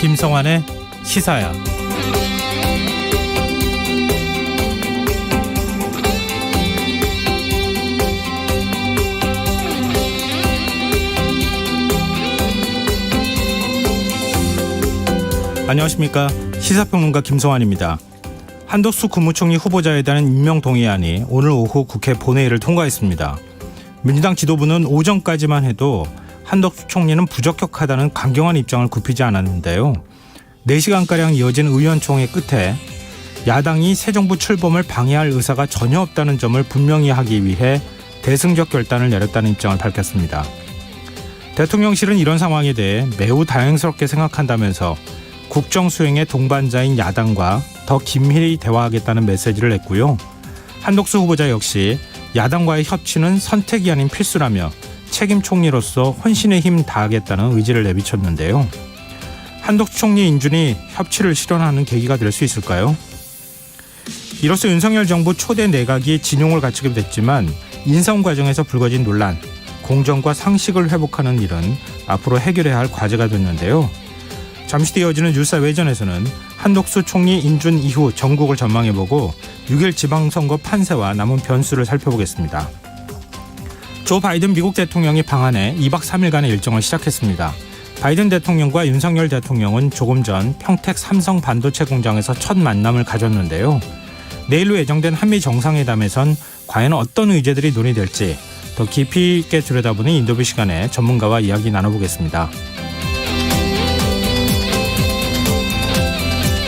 김성환의 시사야. 안녕하십니까. 시사평론가 김성환입니다. 한덕수 국무총리 후보자에 대한 임명동의안이 오늘 오후 국회 본회의를 통과했습니다. 민주당 지도부는 오전까지만 해도 한덕수 총리는 부적격하다는 강경한 입장을 굽히지 않았는데요. 4시간가량 이어진 의원총회 끝에 야당이 새 정부 출범을 방해할 의사가 전혀 없다는 점을 분명히 하기 위해 대승적 결단을 내렸다는 입장을 밝혔습니다. 대통령실은 이런 상황에 대해 매우 다행스럽게 생각한다면서 국정 수행의 동반자인 야당과 더 긴밀히 대화하겠다는 메시지를 냈고요. 한덕수 후보자 역시 야당과의 협치는 선택이 아닌 필수라며 책임 총리로서 혼신의 힘 다하겠다는 의지를 내비쳤는데요. 한덕수 총리 인준이 협치를 실현하는 계기가 될 수 있을까요? 이로써 윤석열 정부 초대 내각이 진용을 갖추게 됐지만 인선 과정에서 불거진 논란, 공정과 상식을 회복하는 일은 앞으로 해결해야 할 과제가 됐는데요. 잠시 뒤 이어지는 뉴스 외전에서는 한덕수 총리 인준 이후 전국을 전망해보고 6일 지방선거 판세와 남은 변수를 살펴보겠습니다. 조 바이든 미국 대통령이 방한해 2박 3일간의 일정을 시작했습니다. 바이든 대통령과 윤석열 대통령은 조금 전 평택 삼성 반도체 공장에서 첫 만남을 가졌는데요. 내일로 예정된 한미 정상회담에선 과연 어떤 의제들이 논의될지 더 깊이 있게 들여다보는 인터뷰 시간에 전문가와 이야기 나눠보겠습니다.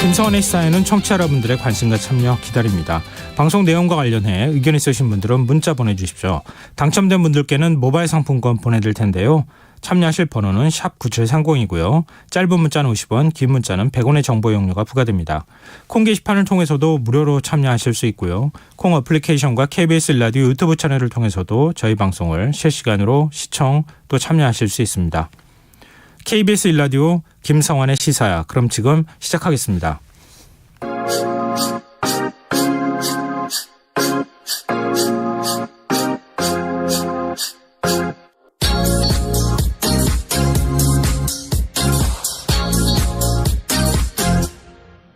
김성환의 시사에는 청취자 여러분들의 관심과 참여 기다립니다. 방송 내용과 관련해 의견 있으신 분들은 문자 보내주십시오. 당첨된 분들께는 모바일 상품권 보내드릴 텐데요. 참여하실 번호는 샵 9730이고요. 짧은 문자는 50원, 긴 문자는 100원의 정보 이용료가 부과됩니다. 콩 게시판을 통해서도 무료로 참여하실 수 있고요. 콩 어플리케이션과 KBS 라디오 유튜브 채널을 통해서도 저희 방송을 실시간으로 시청 또 참여하실 수 있습니다. KBS 1라디오 김성환의 시사야. 그럼 지금 시작하겠습니다.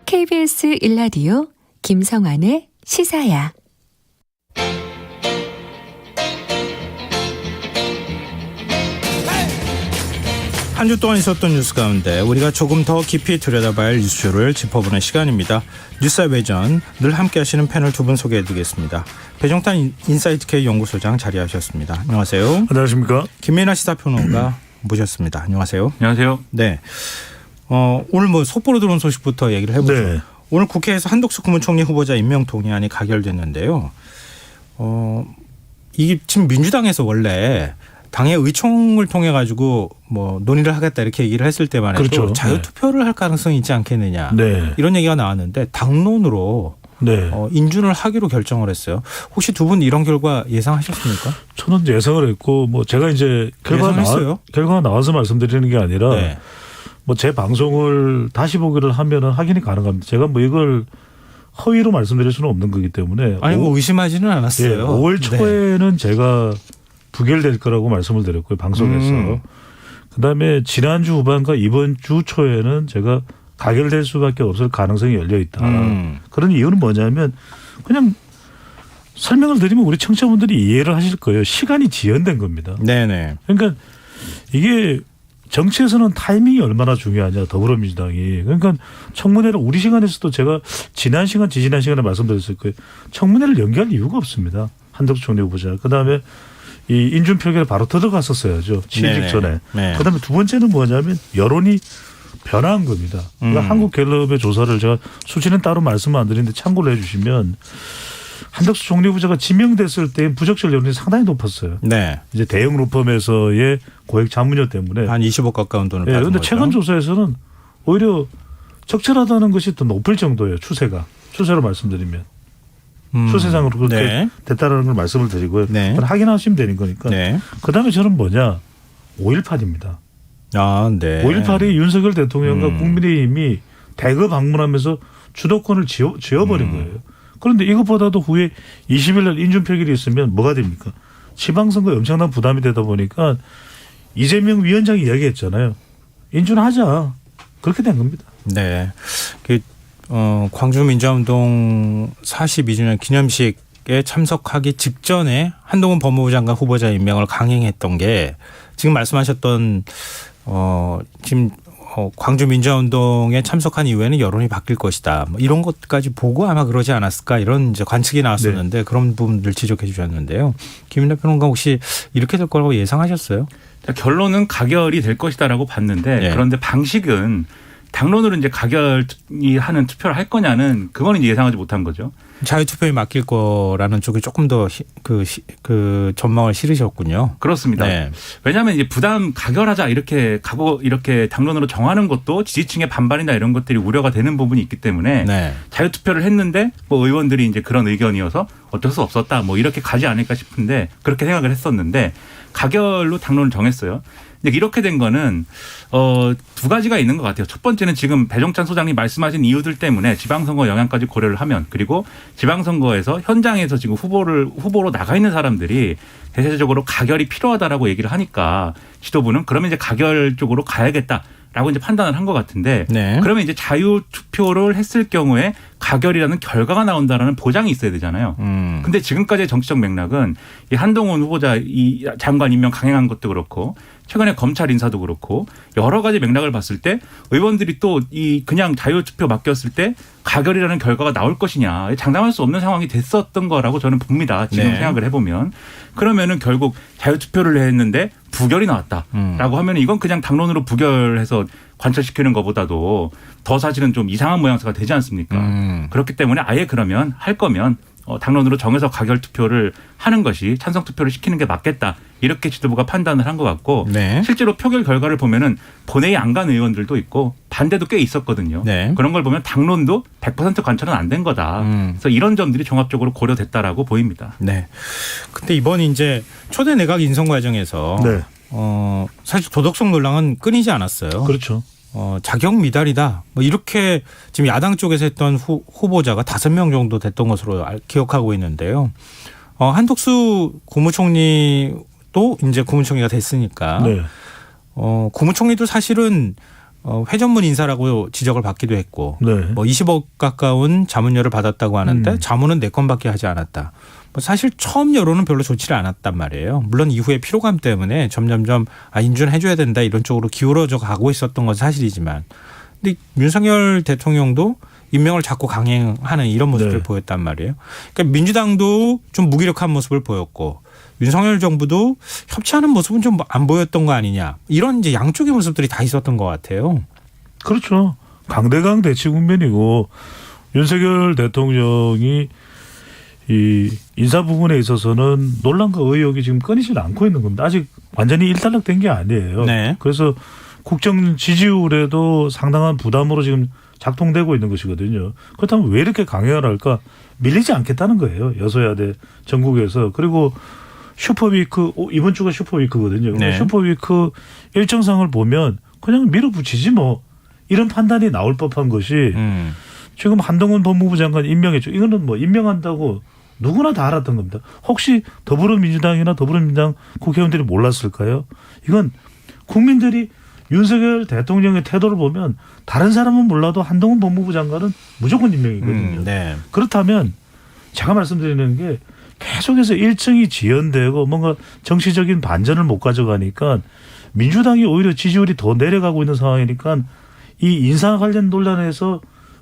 KBS 1라디오 김성환의 시사야. 한 주 동안 있었던 뉴스 가운데 우리가 조금 더 깊이 들여다봐야 할 뉴스를 짚어보는 시간입니다. 뉴스 외전 늘 함께 하시는 패널 두 분 소개해드리겠습니다. 배종탄 인사이트K 연구소장 자리하셨습니다. 안녕하세요. 안녕하십니까. 김민하 시사평론가 모셨습니다. 안녕하세요. 안녕하세요. 네. 오늘 속보로 들어온 소식부터 얘기를 해보죠. 네. 오늘 국회에서 한덕수 국무총리 후보자 임명 동의안이 가결됐는데요. 이게 지금 민주당에서 원래 당의 의총을 통해 가지고 뭐 논의를 하겠다 이렇게 얘기를 했을 때만 해도 그렇죠. 자유 투표를 할 가능성이 있지 않겠느냐 이런 얘기가 나왔는데 당론으로 인준을 하기로 결정을 했어요. 혹시 두 분 이런 결과 예상하셨습니까? 저는 예상을 했고 뭐 제가 이제 결과가 나와서 말씀드리는 게 아니라 뭐 제 방송을 다시 보기를 하면은 확인이 가능합니다. 제가 뭐 이걸 허위로 말씀드릴 수는 없는 거기 때문에 아니 뭐 의심하지는 않았어요. 5월 초에는 제가 부결될 거라고 말씀을 드렸고요. 방송에서. 그다음에 지난주 후반과 이번 주 초에는 제가 가결될 수밖에 없을 가능성이 열려 있다. 그런 이유는 뭐냐면 그냥 설명을 드리면 우리 청취자분들이 이해를 하실 거예요. 시간이 지연된 겁니다. 네네. 그러니까 이게 정치에서는 타이밍이 얼마나 중요하냐 더불어민주당이. 그러니까 청문회를 우리 시간에서도 제가 지난 시간 지지난 시간에 말씀드렸을 거예요. 청문회를 연기할 이유가 없습니다. 한덕수 총리 후보자. 그다음에 이 인준 표결에 바로 들어갔었어야죠. 취임식 전에. 네. 그다음에 두 번째는 뭐냐면 여론이 변화한 겁니다. 그러니까 한국갤럽의 조사를 제가 수치는 따로 말씀을 안 드리는데 참고를 해 주시면 한덕수 총리 후보자가 지명됐을 때 부적절 여론이 상당히 높았어요. 네. 이제 대형 로펌에서의 고액 자문료 때문에 한 25 가까운 돈을 받은 그런데 거죠. 최근 조사에서는 오히려 적절하다는 것이 더 높을 정도예요. 추세로 말씀드리면. 추세상으로 그렇게 됐다라는 걸 말씀을 드리고요. 확인하시면 되는 거니까. 그다음에 저는 뭐냐. 5.18입니다. 아, 네. 5.18이 윤석열 대통령과 국민의힘이 대거 방문하면서 주도권을 쥐어버린 거예요. 그런데 이것보다도 후에 20일 날 인준 표결이 있으면 뭐가 됩니까? 지방선거에 엄청난 부담이 되다 보니까 이재명 위원장이 이야기했잖아요. 인준하자. 그렇게 된 겁니다. 네. 광주 민주화운동 42주년 기념식에 참석하기 직전에 한동훈 법무부 장관 후보자 임명을 강행했던 게 지금 말씀하셨던 지금 광주 민주화운동에 참석한 이후에는 여론이 바뀔 것이다. 뭐 이런 것까지 보고 아마 그러지 않았을까 이런 이제 관측이 나왔었는데 그런 부분들 지적해 주셨는데요. 김인하 평론가 혹시 이렇게 될 거라고 예상하셨어요? 결론은 가결이 될 것이다라고 봤는데 네. 그런데 방식은 당론으로 이제 가결이 하는 투표를 할 거냐는 그건 이제 예상하지 못한 거죠. 자유투표에 맡길 거라는 쪽에 조금 더 그 전망을 실으셨군요. 그렇습니다. 네. 왜냐하면 이제 부담 가결하자 이렇게 당론으로 정하는 것도 지지층의 반발이나 이런 것들이 우려가 되는 부분이 있기 때문에 네. 자유투표를 했는데 뭐 의원들이 이제 그런 의견이어서 어쩔 수 없었다 뭐 이렇게 가지 않을까 싶은데 그렇게 생각을 했었는데 가결로 당론을 정했어요. 근데 이렇게 된 거는 두 가지가 있는 것 같아요. 첫 번째는 지금 배종찬 소장님 말씀하신 이유들 때문에 지방선거 영향까지 고려를 하면 그리고 지방선거에서 현장에서 지금 후보로 나가 있는 사람들이 대체적으로 가결이 필요하다라고 얘기를 하니까 지도부는 그러면 이제 가결 쪽으로 가야겠다라고 이제 판단을 한 것 같은데 네. 그러면 이제 자유투표를 했을 경우에 가결이라는 결과가 나온다라는 보장이 있어야 되잖아요. 근데 지금까지의 정치적 맥락은 이 한동훈 후보자 이 장관 임명 강행한 것도 그렇고 최근에 검찰 인사도 그렇고 여러 가지 맥락을 봤을 때 의원들이 또 이 그냥 자유투표 맡겼을 때 가결이라는 결과가 나올 것이냐 장담할 수 없는 상황이 됐었던 거라고 저는 봅니다. 지금 네. 생각을 해보면 그러면은 결국 자유투표를 했는데 부결이 나왔다라고 하면 이건 그냥 당론으로 부결해서 관철시키는 것보다도 더 사실은 좀 이상한 모양새가 되지 않습니까? 그렇기 때문에 아예 그러면 할 거면 당론으로 정해서 가결 투표를 하는 것이 찬성 투표를 시키는 게 맞겠다. 이렇게 지도부가 판단을 한 것 같고 네. 실제로 표결 결과를 보면은 본회의 안 간 의원들도 있고 반대도 꽤 있었거든요. 네. 그런 걸 보면 당론도 100% 관철은 안 된 거다. 그래서 이런 점들이 종합적으로 고려됐다라고 보입니다. 네. 근데 이번 이제 초대 내각 인선 과정에서 네. 사실 도덕성 논란은 끊이지 않았어요. 그렇죠. 자격 미달이다. 뭐 이렇게 지금 야당 쪽에서 했던 후보자가 5명 정도 됐던 것으로 기억하고 있는데요. 한덕수 국무총리도 이제 국무총리가 됐으니까 네. 국무총리도 사실은 회전문 인사라고 지적을 받기도 했고 네. 뭐 20억 가까운 자문료를 받았다고 하는데 자문은 4건밖에 하지 않았다. 뭐 사실 처음 여론은 별로 좋지를 않았단 말이에요. 물론 이후에 피로감 때문에 점점점 인준해줘야 된다 이런 쪽으로 기울어져 가고 있었던 건 사실이지만 근데 윤석열 대통령도 임명을 자꾸 강행하는 이런 모습을 네. 보였단 말이에요. 그러니까 민주당도 좀 무기력한 모습을 보였고 윤석열 정부도 협치하는 모습은 좀 안 보였던 거 아니냐. 이런 이제 양쪽의 모습들이 다 있었던 것 같아요. 그렇죠. 강대강 대치 국면이고 윤석열 대통령이 이 인사 부분에 있어서는 논란과 의혹이 지금 끊이질 않고 있는 겁니다. 아직 완전히 일단락된 게 아니에요. 네. 그래서 국정 지지율에도 상당한 부담으로 지금 작동되고 있는 것이거든요. 그렇다면 왜 이렇게 강행을 할까? 밀리지 않겠다는 거예요. 여소야대 전국에서. 그리고 슈퍼위크 이번 주가 슈퍼위크거든요. 네. 슈퍼위크 일정상을 보면 그냥 밀어붙이지 뭐 이런 판단이 나올 법한 것이 지금 한동훈 법무부 장관 임명했죠. 이거는 뭐 임명한다고 누구나 다 알았던 겁니다. 혹시 더불어민주당이나 더불어민주당 국회의원들이 몰랐을까요? 이건 국민들이 윤석열 대통령의 태도를 보면 다른 사람은 몰라도 한동훈 법무부 장관은 무조건 임명이거든요. 네. 그렇다면 제가 말씀드리는 게 계속해서 일정이 지연되고 뭔가 정치적인 반전을 못 가져가니까 민주당이 오히려 지지율이 더 내려가고 있는 상황이니까 이 인사 관련 논란에서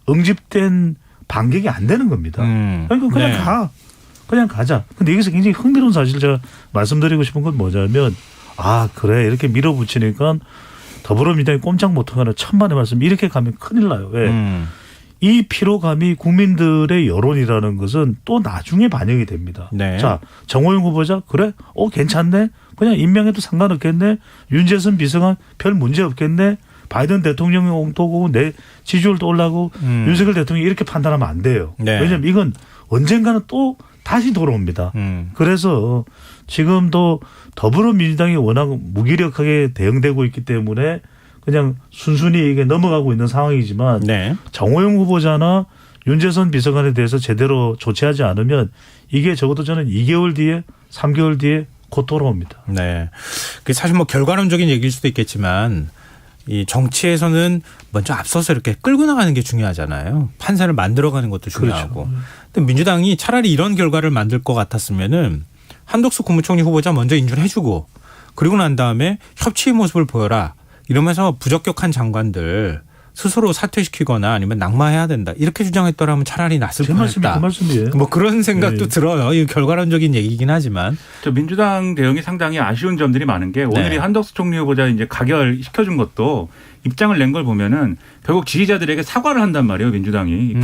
응집된 반격이 안 되는 겁니다. 그러니까 그냥 네. 그냥 가자. 근데 여기서 굉장히 흥미로운 사실 제가 말씀드리고 싶은 건 뭐냐면 그래 이렇게 밀어붙이니까 더불어민주당이 꼼짝 못하거나 천만의 말씀 이렇게 가면 큰일 나요. 왜? 이 피로감이 국민들의 여론이라는 것은 또 나중에 반영이 됩니다. 네. 자, 정호영 후보자 그래? 괜찮네. 그냥 임명해도 상관없겠네. 윤재선 비서관 별 문제 없겠네. 바이든 대통령이 옹도고 내 지지율도 올라가고 윤석열 대통령이 이렇게 판단하면 안 돼요. 네. 왜냐하면 이건 언젠가는 또 다시 돌아옵니다. 그래서 지금도 더불어민주당이 워낙 무기력하게 대응되고 있기 때문에 그냥 순순히 이게 넘어가고 있는 상황이지만 네. 정호영 후보자나 윤재선 비서관에 대해서 제대로 조치하지 않으면 이게 적어도 저는 2개월 뒤에 3개월 뒤에 곧 돌아옵니다. 네. 그게 사실 뭐 결과론적인 얘기일 수도 있겠지만 이 정치에서는 먼저 앞서서 이렇게 끌고 나가는 게 중요하잖아요. 판사를 만들어가는 것도 중요하고. 그렇죠. 근데 민주당이 차라리 이런 결과를 만들 것 같았으면은 한덕수 국무총리 후보자 먼저 인준해주고 그리고 난 다음에 협치의 모습을 보여라 이러면서 부적격한 장관들 스스로 사퇴시키거나 아니면 낙마해야 된다 이렇게 주장했더라면 차라리 낫을 제 말씀이 뻔했다. 그 말씀이에요. 뭐 그런 생각도 네. 들어요. 이 결과론적인 얘기긴 하지만. 저 민주당 대응이 상당히 아쉬운 점들이 많은 게 오늘이 네. 한덕수 총리 후보자 이제 가결시켜준 것도 입장을 낸 걸 보면은 결국 지지자들에게 사과를 한단 말이에요. 민주당이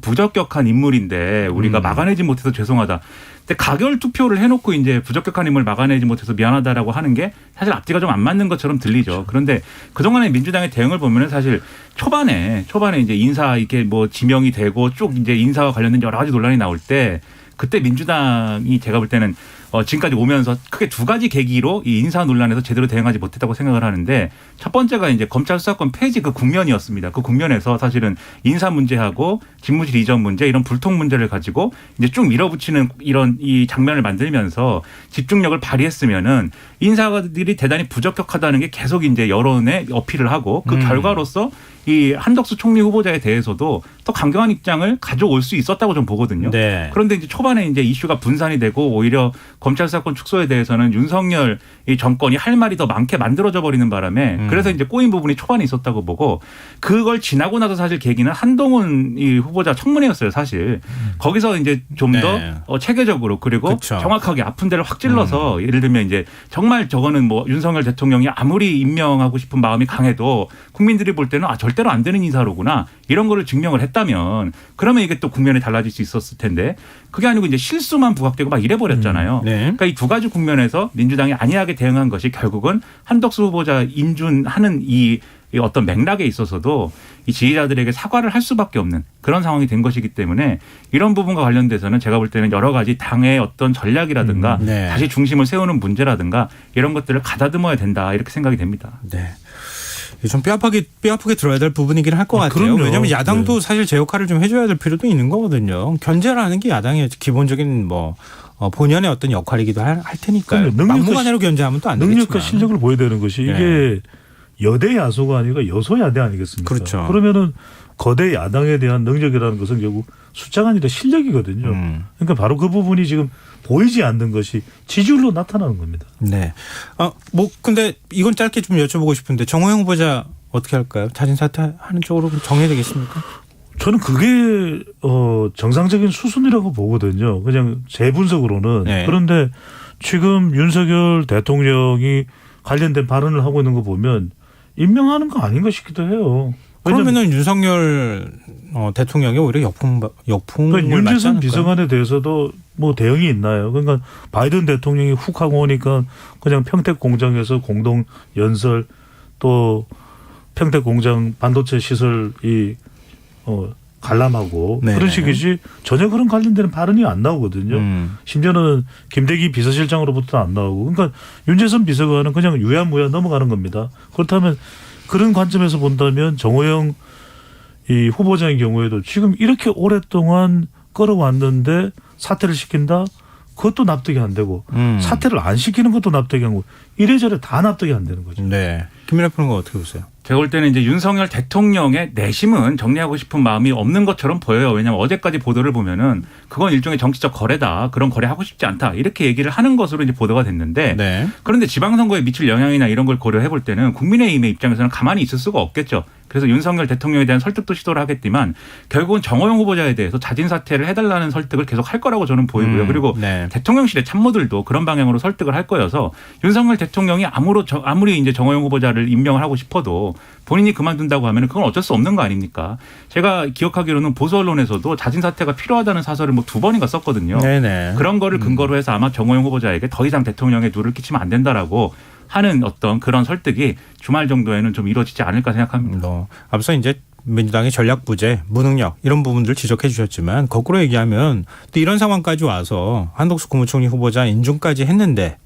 부적격한 인물인데 우리가 막아내지 못해서 죄송하다. 근데 가결 투표를 해놓고 이제 부적격한 인물을 막아내지 못해서 미안하다라고 하는 게 사실 앞뒤가 좀 안 맞는 것처럼 들리죠. 그런데 그동안의 민주당의 대응을 보면은 사실 초반에 이제 인사 이렇게 뭐 지명이 되고 쭉 이제 인사와 관련된 여러 가지 논란이 나올 때 그때 민주당이 제가 볼 때는 지금까지 오면서 크게 두 가지 계기로 이 인사 논란에서 제대로 대응하지 못했다고 생각을 하는데 첫 번째가 이제 검찰 수사권 폐지 그 국면이었습니다. 그 국면에서 사실은 인사 문제하고 집무실 이전 문제 이런 불통 문제를 가지고 이제 쭉 밀어붙이는 이런 이 장면을 만들면서 집중력을 발휘했으면은 인사들이 대단히 부적격하다는 게 계속 이제 여론에 어필을 하고 그 결과로서 이 한덕수 총리 후보자에 대해서도 더 강경한 입장을 가져올 수 있었다고 좀 보거든요. 네. 그런데 이제 초반에 이제 이슈가 분산이 되고 오히려 검찰 수사권 축소에 대해서는 윤석열 이 정권이 할 말이 더 많게 만들어져 버리는 바람에 그래서 이제 꼬인 부분이 초반에 있었다고 보고 그걸 지나고 나서 사실 계기는 한동훈 이 후보자 청문회였어요, 사실. 거기서 이제 좀 더 네. 체계적으로 그리고 그쵸. 정확하게 아픈 데를 확 찔러서 예를 들면 이제 정말 저거는 뭐 윤석열 대통령이 아무리 임명하고 싶은 마음이 강해도 국민들이 볼 때는 절대로 안 되는 인사로구나 이런 거를 증명을 했다면 그러면 이게 또 국면이 달라질 수 있었을 텐데 그게 아니고 이제 실수만 부각되고 막 이래버렸잖아요. 네. 그러니까 이 두 가지 국면에서 민주당이 안이하게 대응한 것이 결국은 한덕수 후보자 인준하는 이 어떤 맥락에 있어서도 이 지지자들에게 사과를 할 수밖에 없는 그런 상황이 된 것이기 때문에 이런 부분과 관련돼서는 제가 볼 때는 여러 가지 당의 어떤 전략이라든가 네. 다시 중심을 세우는 문제라든가 이런 것들을 가다듬어야 된다 이렇게 생각이 됩니다. 네. 좀 뼈아프게 들어야 될 부분이긴 할 것 같아요. 그럼요. 왜냐하면 야당도 사실 제 역할을 좀 해줘야 될 필요도 있는 거거든요. 견제라는 게 야당의 기본적인 뭐 본연의 어떤 역할이기도 할 테니까요. 막무가내로 견제하면 또 안 되겠지만. 능력과 실력을 보여야 되는 것이 네. 이게 여대 야소가 아니고 여소야대 아니겠습니까? 그렇죠. 그러면은 거대 야당에 대한 능력이라는 것은 결국 숫자가 아니라 실력이거든요. 그러니까 바로 그 부분이 지금 보이지 않는 것이 지지율로 나타나는 겁니다. 네. 뭐 근데 이건 짧게 좀 여쭤보고 싶은데 정호영 후보자 어떻게 할까요? 자진 사퇴하는 쪽으로 정해야 되겠습니까? 저는 그게 정상적인 수순이라고 보거든요. 그냥 제 분석으로는. 네. 그런데 지금 윤석열 대통령이 관련된 발언을 하고 있는 거 보면 임명하는 거 아닌가 싶기도 해요. 그러면은 윤석열 대통령이 오히려 역풍을 그러니까 맞지 윤재선 않을까요? 비서관에 대해서도 뭐 대응이 있나요? 그러니까 바이든 대통령이 훅 하고 오니까 그냥 평택 공장에서 공동 연설 또 평택 공장 반도체 시설이 관람하고 네네. 그런 식이지 전혀 그런 관련되는 발언이 안 나오거든요. 심지어는 김대기 비서실장으로부터 안 나오고 그러니까 윤재선 비서관은 그냥 유야무야 넘어가는 겁니다. 그렇다면 그런 관점에서 본다면 정호영 이 후보자의 경우에도 지금 이렇게 오랫동안 끌어왔는데 사퇴를 시킨다? 그것도 납득이 안 되고 사퇴를 안 시키는 것도 납득이 안 되고 이래저래 다 납득이 안 되는 거죠. 네. 김민하 평론가 어떻게 보세요? 제가 볼 때는 이제 윤석열 대통령의 내심은 정리하고 싶은 마음이 없는 것처럼 보여요. 왜냐하면 어제까지 보도를 보면은 그건 일종의 정치적 거래다. 그런 거래하고 싶지 않다. 이렇게 얘기를 하는 것으로 이제 보도가 됐는데 네. 그런데 지방선거에 미칠 영향이나 이런 걸 고려해 볼 때는 국민의힘의 입장에서는 가만히 있을 수가 없겠죠. 그래서 윤석열 대통령에 대한 설득도 시도를 하겠지만 결국은 정호영 후보자에 대해서 자진 사퇴를 해달라는 설득을 계속 할 거라고 저는 보이고요. 그리고 네. 대통령실의 참모들도 그런 방향으로 설득을 할 거여서 윤석열 대통령이 아무리 이제 정호영 후보자를 임명을 하고 싶어도 본인이 그만둔다고 하면 그건 어쩔 수 없는 거 아닙니까? 제가 기억하기로는 보수 언론에서도 자진 사퇴가 필요하다는 사설을 뭐 2번인가 썼거든요. 네네. 그런 거를 근거로 해서 아마 정호영 후보자에게 더 이상 대통령에 누를 끼치면 안 된다라고 하는 어떤 그런 설득이 주말 정도에는 좀 이루어지지 않을까 생각합니다. 앞서 이제 민주당의 전략 부재, 무능력 이런 부분들 지적해 주셨지만 거꾸로 얘기하면 또 이런 상황까지 와서 한덕수 국무총리 후보자 인준까지 했는데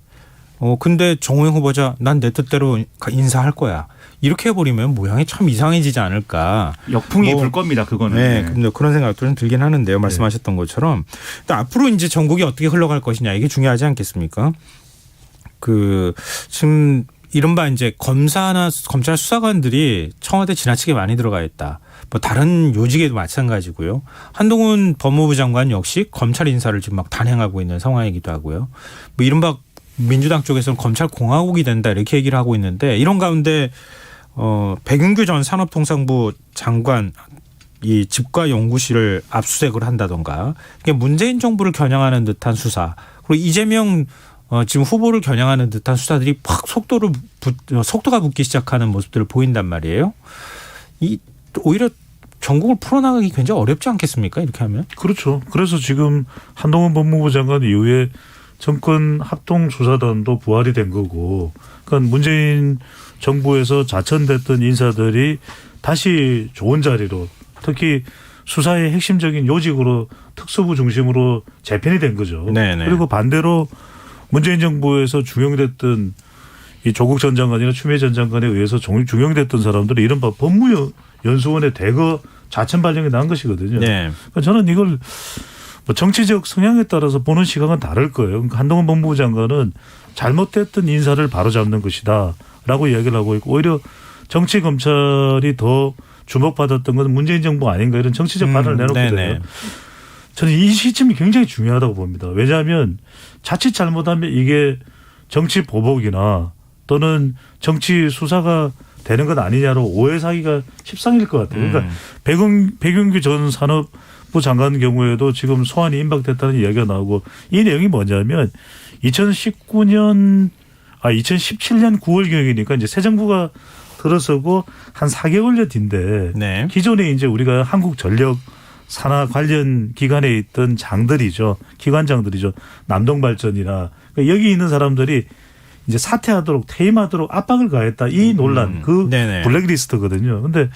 근데 정호영 후보자 난 내 뜻대로 인사할 거야. 이렇게 해버리면 모양이 참 이상해지지 않을까. 역풍이 불 겁니다. 그거는. 네. 근데 그런 생각도 좀 들긴 하는데요. 말씀하셨던 것처럼. 또 앞으로 이제 전국이 어떻게 흘러갈 것이냐 이게 중요하지 않겠습니까? 지금 이른바 이제 검사나 검찰 수사관들이 청와대 지나치게 많이 들어가 있다. 뭐 다른 요직에도 마찬가지고요. 한동훈 법무부 장관 역시 검찰 인사를 지금 막 단행하고 있는 상황이기도 하고요. 뭐 이른바 민주당 쪽에서는 검찰 공화국이 된다 이렇게 얘기를 하고 있는데 이런 가운데 백윤규 전 산업통상부 장관 이 집과 연구실을 압수수색을 한다던가 이게 문재인 정부를 겨냥하는 듯한 수사 그리고 이재명 지금 후보를 겨냥하는 듯한 수사들이 팍 속도가 붙기 시작하는 모습들을 보인단 말이에요. 이 오히려 전국을 풀어나가기 굉장히 어렵지 않겠습니까? 이렇게 하면. 그렇죠. 그래서 지금 한동훈 법무부 장관 이후에 정권 합동수사단도 부활이 된 거고 그러니까 문재인 정부에서 자천됐던 인사들이 다시 좋은 자리로 특히 수사의 핵심적인 요직으로 특수부 중심으로 재편이 된 거죠. 네네. 그리고 반대로 문재인 정부에서 중용됐던 이 조국 전 장관이나 추미애 전 장관에 의해서 중용됐던 사람들이 이른바 법무연수원에 대거 자천 발령이 난 것이거든요. 네. 그러니까 저는 이걸 뭐 정치적 성향에 따라서 보는 시각은 다를 거예요. 그러니까 한동훈 법무부 장관은 잘못됐던 인사를 바로잡는 것이다라고 이야기를 하고 있고 오히려 정치 검찰이 더 주목받았던 것은 문재인 정부 아닌가 이런 정치적 발언을 내놓거든요. 네네. 저는 이 시점이 굉장히 중요하다고 봅니다. 왜냐하면 자칫 잘못하면 이게 정치 보복이나 또는 정치 수사가 되는 것 아니냐로 오해 사기가 십상일 것 같아요. 그러니까 백윤규 전 산업부 장관 경우에도 지금 소환이 임박됐다는 이야기가 나오고 이 내용이 뭐냐면 2017년 9월경이니까 이제 새 정부가 들어서고 한 4개월여 뒤인데 네. 기존에 이제 우리가 한국전력 산하 관련 기관에 있던 장들이죠. 기관장들이죠. 남동발전이나 그러니까 여기 있는 사람들이 이제 사퇴하도록 퇴임하도록 압박을 가했다. 이 논란 그 네네. 블랙리스트거든요. 근데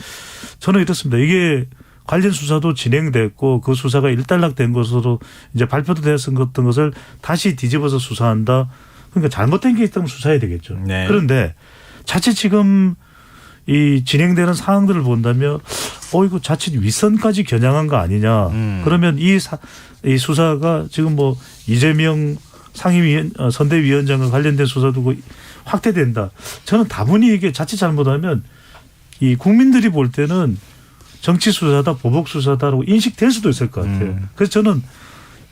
저는 이렇습니다. 이게 관련 수사도 진행됐고 그 수사가 일단락된 것으로 이제 발표도 됐었던 것을 다시 뒤집어서 수사한다. 그러니까 잘못된 게 있다면 수사해야 되겠죠. 네. 그런데 자칫 지금 이 진행되는 상황들을 본다면 이거 자칫 윗선까지 겨냥한 거 아니냐. 그러면 이 수사가 지금 뭐 이재명 선대위원장과 관련된 수사도 확대된다. 저는 다분히 이게 자칫 잘못하면 이 국민들이 볼 때는 정치 수사다 보복 수사다라고 인식될 수도 있을 것 같아요. 그래서 저는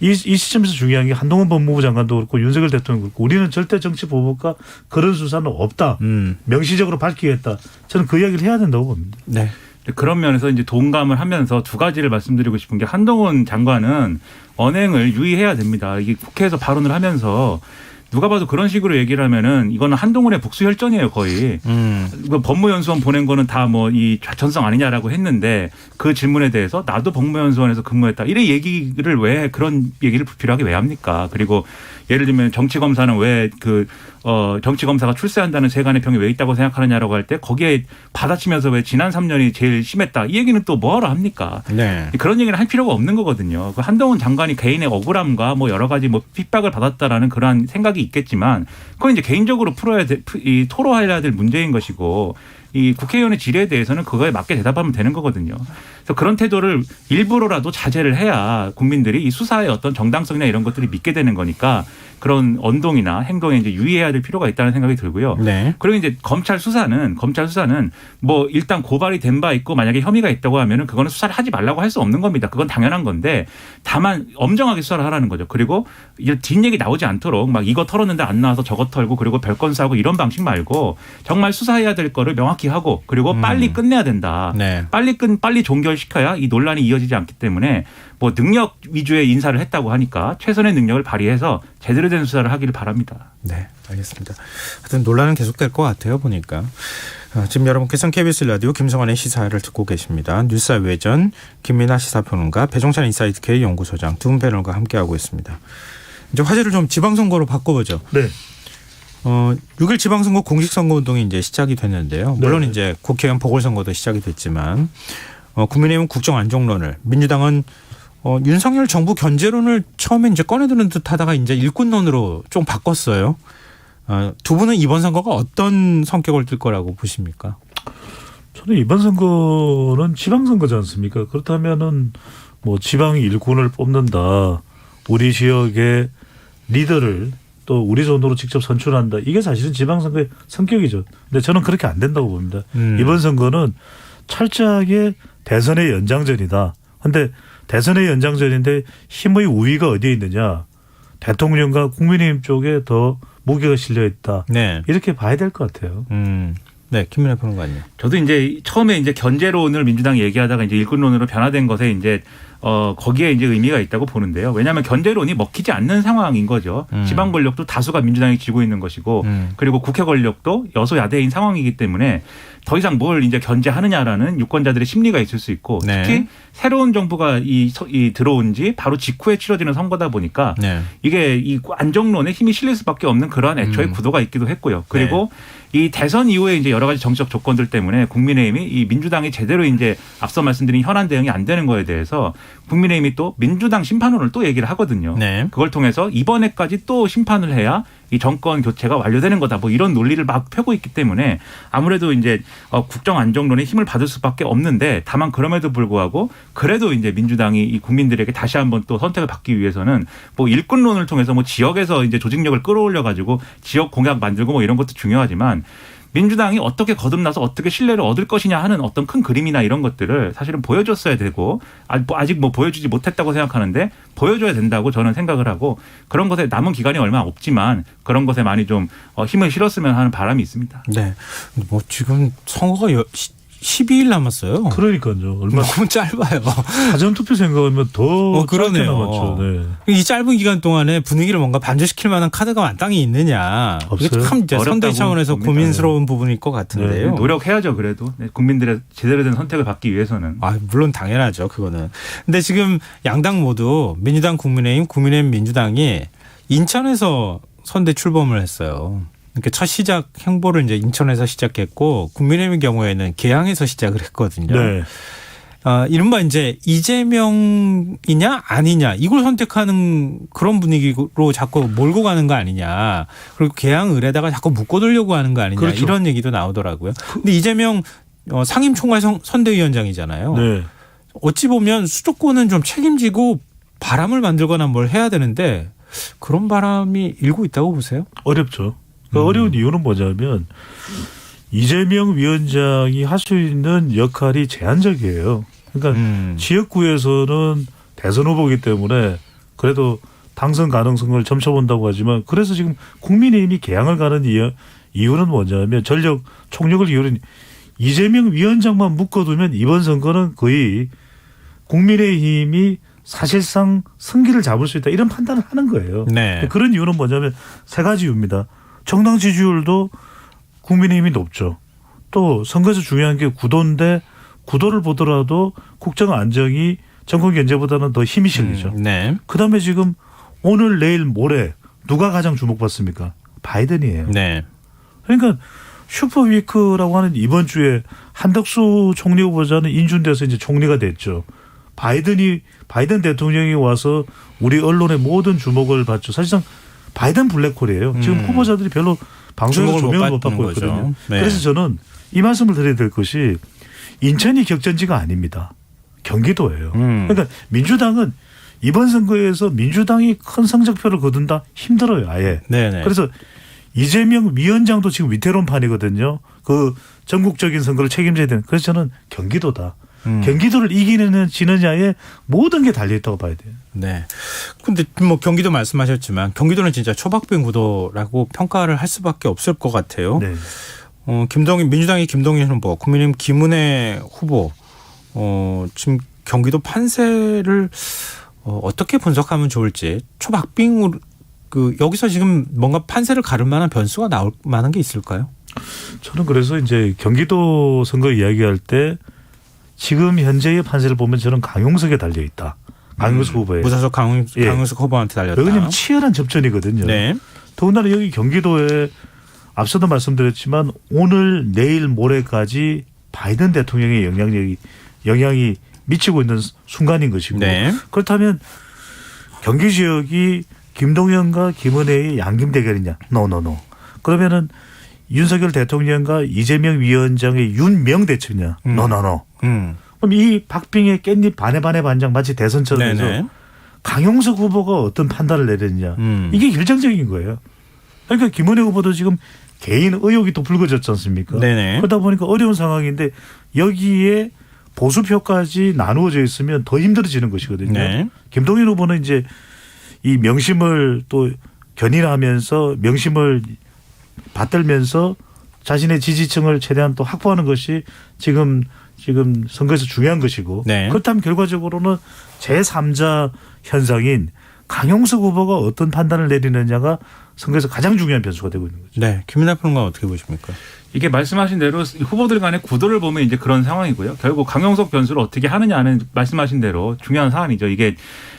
이 시점에서 중요한 게 한동훈 법무부 장관도 그렇고 윤석열 대통령도 그렇고 우리는 절대 정치 보복과 그런 수사는 없다. 명시적으로 밝히겠다. 저는 그 이야기를 해야 된다고 봅니다. 네. 그런 면에서 이제 동감을 하면서 두 가지를 말씀드리고 싶은 게 한동훈 장관은 언행을 유의해야 됩니다. 이게 국회에서 발언을 하면서 누가 봐도 그런 식으로 얘기를 하면은 이거는 한동훈의 복수혈전이에요, 거의. 법무연수원 보낸 거는 다 뭐 이 좌천성 아니냐라고 했는데 그 질문에 대해서 나도 법무연수원에서 근무했다. 이래 얘기를 왜 그런 얘기를 불필요하게 왜 합니까? 그리고 예를 들면 정치검사는 왜 정치검사가 출세한다는 세간의 평이 왜 있다고 생각하느냐라고 할 때 거기에 받아치면서 왜 지난 3년이 제일 심했다. 이 얘기는 또 뭐하러 합니까? 네. 그런 얘기는 할 필요가 없는 거거든요. 그 한동훈 장관이 개인의 억울함과 뭐 여러 가지 뭐 핍박을 받았다라는 그러한 생각이 있겠지만 그건 이제 개인적으로 토로해야 될 문제인 것이고 이 국회의원의 질의에 대해서는 그거에 맞게 대답하면 되는 거거든요. 그래서 그런 태도를 일부러라도 자제를 해야 국민들이 이 수사의 어떤 정당성이나 이런 것들이 믿게 되는 거니까 그런 언동이나 행동에 이제 유의해야 될 필요가 있다는 생각이 들고요. 네. 그리고 이제 검찰 수사는 뭐 일단 고발이 된 바 있고 만약에 혐의가 있다고 하면은 그거는 수사를 하지 말라고 할 수 없는 겁니다. 그건 당연한 건데 다만 엄정하게 수사를 하라는 거죠. 그리고 이제 뒷얘기 나오지 않도록 막 이거 털었는데 안 나와서 저거 털고 그리고 별건 싸고 이런 방식 말고 정말 수사해야 될 거를 명확히 하고 그리고 빨리 끝내야 된다. 네. 빨리 종결시켜야 이 논란이 이어지지 않기 때문에 뭐 능력 위주의 인사를 했다고 하니까 최선의 능력을 발휘해서 제대로 된 수사를 하기를 바랍니다. 네, 알겠습니다. 하여튼 논란은 계속될 것 같아요, 보니까. 지금 여러분께서는 KBS 라디오 김성환의 시사를 듣고 계십니다. 뉴스 외전 김민아 시사평론가 배종찬 인사이트K 연구소장 두 분 패널과 함께하고 있습니다. 이제 화제를 좀 지방선거로 바꿔보죠. 네. 6일 지방선거 공식선거운동이 이제 시작이 됐는데요. 물론 네. 이제 국회의원 보궐선거도 시작이 됐지만 국민의힘은 국정안정론을 민주당은 윤석열 정부 견제론을 처음에 이제 꺼내드는 듯하다가 이제 일꾼론으로 좀 바꿨어요. 두 분은 이번 선거가 어떤 성격을 띨 거라고 보십니까? 저는 이번 선거는 지방선거지 않습니까? 그렇다면은 뭐 지방 일꾼을 뽑는다. 우리 지역의 리더를 또 우리 손으로 직접 선출한다. 이게 사실은 지방선거의 성격이죠. 근데 저는 그렇게 안 된다고 봅니다. 이번 선거는 철저하게 대선의 연장전이다. 근데 대선의 연장전인데 힘의 우위가 어디에 있느냐. 대통령과 국민의힘 쪽에 더 무게가 실려 있다. 네. 이렇게 봐야 될 것 같아요. 네, 김민하 평론가님. 저도 이제 처음에 이제 견제론을 민주당이 얘기하다가 이제 일꾼론으로 변화된 것에 이제 거기에 이제 의미가 있다고 보는데요. 왜냐하면 견제론이 먹히지 않는 상황인 거죠. 지방 권력도 다수가 민주당이 쥐고 있는 것이고 그리고 국회 권력도 여소야대인 상황이기 때문에 더 이상 뭘 이제 견제하느냐라는 유권자들의 심리가 있을 수 있고 네. 특히 새로운 정부가 이 들어온 지 바로 직후에 치러지는 선거다 보니까 네. 이게 이 안정론에 힘이 실릴 수밖에 없는 그러한 애초의 구도가 있기도 했고요. 그리고 이 대선 이후에 이제 여러 가지 정치적 조건들 때문에 국민의힘이 이 민주당이 제대로 이제 앞서 말씀드린 현안 대응이 안 되는 거에 대해서 국민의힘이 또 민주당 심판론을 또 얘기를 하거든요. 네. 그걸 통해서 이번에까지 또 심판을 해야 이 정권 교체가 완료되는 거다. 뭐 이런 논리를 막 펴고 있기 때문에 아무래도 이제 국정 안정론에 힘을 받을 수밖에 없는데 다만 그럼에도 불구하고 그래도 이제 민주당이 이 국민들에게 다시 한번 또 선택을 받기 위해서는 뭐 일꾼론을 통해서 뭐 지역에서 이제 조직력을 끌어올려 가지고 지역 공약 만들고 뭐 이런 것도 중요하지만 민주당이 어떻게 거듭나서 어떻게 신뢰를 얻을 것이냐 하는 어떤 큰 그림이나 이런 것들을 사실은 보여줬어야 되고 아직 뭐 보여주지 못했다고 생각하는데 보여줘야 된다고 저는 생각을 하고 그런 것에 남은 기간이 얼마 없지만 그런 것에 많이 좀 힘을 실었으면 하는 바람이 있습니다. 네. 뭐 지금 선거가 12일 남았어요. 그러니까요. 얼마 너무 짧아요. 사전투표 생각하면 더 짧게 그러네요. 남았죠. 네. 이 짧은 기간 동안에 분위기를 뭔가 반전시킬 만한 카드가 마땅히 있느냐. 이게 없어요. 참 이제 선대 어렵다고 차원에서 봅니다. 고민스러운 부분일 것 같은데요. 노력해야죠. 그래도 국민들의 제대로 된 선택을 받기 위해서는. 물론 당연하죠. 그거는. 근데 지금 양당 모두 민주당, 국민의힘, 민주당이 인천에서 선대 출범을 했어요. 그러니까 첫 시작 행보를 이제 인천에서 시작했고 국민의힘의 경우에는 계양에서 시작을 했거든요. 네. 이른바 이제 이재명이냐 아니냐 이걸 선택하는 그런 분위기로 자꾸 몰고 가는 거 아니냐. 그리고 계양을에다가 자꾸 묶어두려고 하는 거 아니냐. 그렇죠. 이런 얘기도 나오더라고요. 근데 이재명 상임총괄 선대위원장이잖아요. 네. 어찌 보면 수도권은 좀 책임지고 바람을 만들거나 뭘 해야 되는데 그런 바람이 일고 있다고 보세요? 어렵죠. 그 어려운 이유는 뭐냐면 이재명 위원장이 할 수 있는 역할이 제한적이에요. 그러니까 지역구에서는 대선 후보이기 때문에 그래도 당선 가능성을 점쳐본다고 하지만 그래서 지금 국민의힘이 개항을 가는 이유는 뭐냐면 전력 총력을 이유는 이재명 위원장만 묶어두면 이번 선거는 거의 국민의힘이 사실상 승기를 잡을 수 있다 이런 판단을 하는 거예요. 네. 그런 이유는 뭐냐면 세 가지 이유입니다. 정당 지지율도 국민의힘이 높죠. 또 선거에서 중요한 게 구도인데 구도를 보더라도 국정 안정이 정권 견제보다는 더 힘이 실리죠. 네. 그다음에 지금 오늘 내일 모레 누가 가장 주목받습니까? 바이든이에요. 네. 그러니까 슈퍼위크라고 하는 이번 주에 한덕수 총리 후보자는 인준돼서 이제 총리가 됐죠. 바이든 대통령이 와서 우리 언론의 모든 주목을 받죠. 사실상 바이든 블랙홀이에요. 지금 후보자들이 별로 방송에서 조명을 못 받고 있거든요. 네. 그래서 저는 이 말씀을 드려야 될 것이 인천이 격전지가 아닙니다. 경기도예요. 그러니까 민주당은 이번 선거에서 민주당이 큰 성적표를 거둔다 힘들어요. 아예. 네네. 그래서 이재명 위원장도 지금 위태로운 판이거든요. 그 전국적인 선거를 책임져야 되는. 그래서 저는 경기도다. 경기도를 이기는 지느냐에 모든 게 달려있다고 봐야 돼요. 네. 근데 뭐 경기도 말씀하셨지만 경기도는 진짜 초박빙 구도라고 평가를 할 수밖에 없을 것 같아요. 네. 민주당의 김동연 후보, 국민의힘 김은혜 후보, 지금 경기도 판세를 어떻게 분석하면 좋을지 초박빙으로 여기서 지금 뭔가 판세를 가를 만한 변수가 나올 만한 게 있을까요? 저는 그래서 이제 경기도 선거 이야기할 때 지금 현재의 판세를 보면 저는 강용석에 달려 있다. 강용석 후보에. 무사석 강용석 후보한테 달렸다. 왜냐하면 치열한 접전이거든요. 네. 더군다나 여기 경기도에 앞서도 말씀드렸지만 오늘 내일 모레까지 바이든 대통령의 영향이 미치고 있는 순간인 것이고 네. 그렇다면 경기 지역이 김동연과 김은혜의 양김 대결이냐? 노. 그러면은 윤석열 대통령과 이재명 위원장의 윤명 대처냐? 노. 그럼 이 박빙의 깻잎 반의 반장 마치 대선처럼 해서 네네. 강용석 후보가 어떤 판단을 내렸냐? 이게 결정적인 거예요. 그러니까 김은혜 후보도 지금 개인 의혹이 또 불거졌지 않습니까? 네네. 그러다 보니까 어려운 상황인데 여기에 보수표까지 나누어져 있으면 더 힘들어지는 것이거든요. 네. 김동연 후보는 이제 이 명심을 또 견인하면서 명심을 받들면서 자신의 지지층을 최대한 또 확보하는 것이 지금 선거에서 중요한 것이고 네. 그렇다면 결과적으로는 제3자 현상인 강용석 후보가 어떤 판단을 내리느냐가 선거에서 가장 중요한 변수가 되고 있는 거죠. 네. 김민하 평론가 어떻게 보십니까? 이게 말씀하신 대로 후보들 간의 구도를 보면 이제 그런 상황이고요. 결국 강용석 변수를 어떻게 하느냐는 말씀하신 대로 중요한 사안이죠. 이게